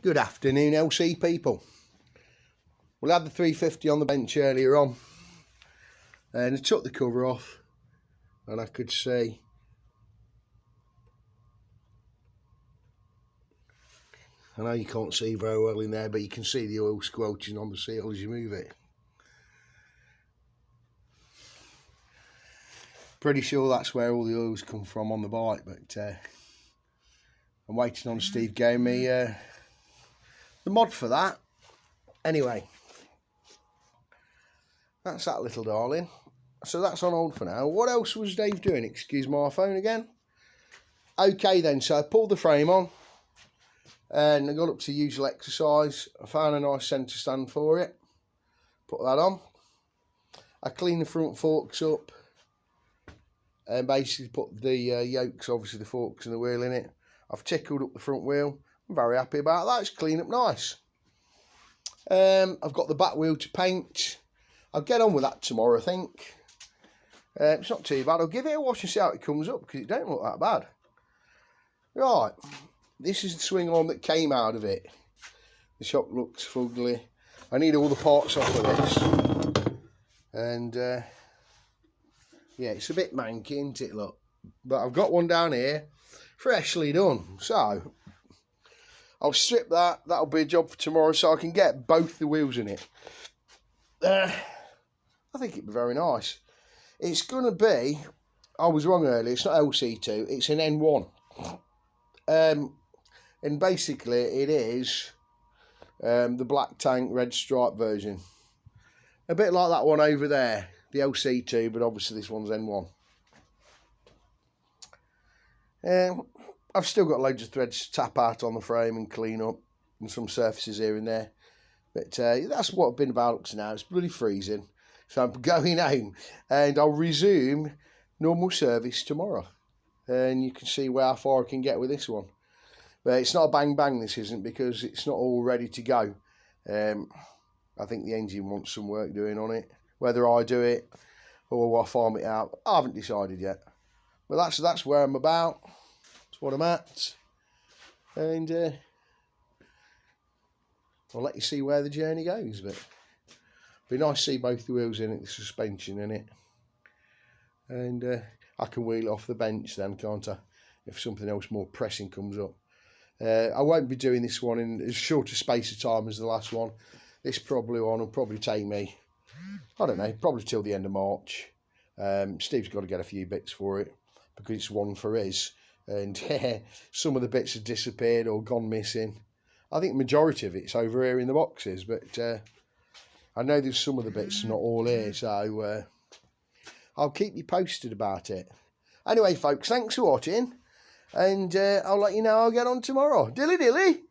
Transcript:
Good afternoon, LC people. We had the 350 on the bench earlier on, and I took the cover off, and I could see I know you can't see very well in there, but you can see the oil squelching on the seal as you move it. Pretty sure that's where all the oils come from on the bike, but I'm waiting on Steve getting me the mod for that. Anyway, that's that little darling. So that's on hold for now. What else was Dave doing? Excuse my phone again. Okay then, so I pulled the frame on and I got up to usual exercise. I found a nice centre stand for it. Put that on. I cleaned the front forks up and basically put the yokes, obviously the forks and the wheel in it. I've tickled up the front wheel. I'm very happy about that. It's clean up nice. I've got the back wheel to paint. I'll get on with that tomorrow, I think. It's not too bad. I'll give it a wash and see how it comes up, because it don't look that bad. Right, this is the swing arm that came out of it. The shock looks fugly. I need all the parts off of this. And yeah, it's a bit manky, isn't it, look? But I've got one down here, freshly done. So I'll strip that. That'll be a job for tomorrow, so I can get both the wheels in it. I think it'd be very nice. It's going to be, I was wrong earlier, it's not LC2, it's an N1. And basically it is the black tank red stripe version. A bit like that one over there, the LC2, but obviously this one's N1. I've still got loads of threads to tap out on the frame and clean up, and some surfaces here and there. But that's what I've been about up to now. It's bloody freezing. So I'm going home and I'll resume normal service tomorrow. And you can see how far I can get with this one. But it's not a bang bang, this isn't, because it's not all ready to go. I think the engine wants some work doing on it. Whether I do it or I farm it out, I haven't decided yet. But that's where I'm about. That's what I'm at. And I'll let you see where the journey goes. But be nice to see both the wheels in it, the suspension in it. And I can wheel it off the bench then, can't I? If something else more pressing comes up. I won't be doing this one in as short a space of time as the last one. This probably one will probably take me, I don't know, probably till the end of March. Steve's got to get a few bits for it, because it's one for his. And some of the bits have disappeared or gone missing. I think the majority of it's over here in the boxes, but I know there's some of the bits not all here, so I'll keep you posted about it. Anyway, folks, thanks for watching, and I'll let you know how I get on tomorrow. Dilly dilly!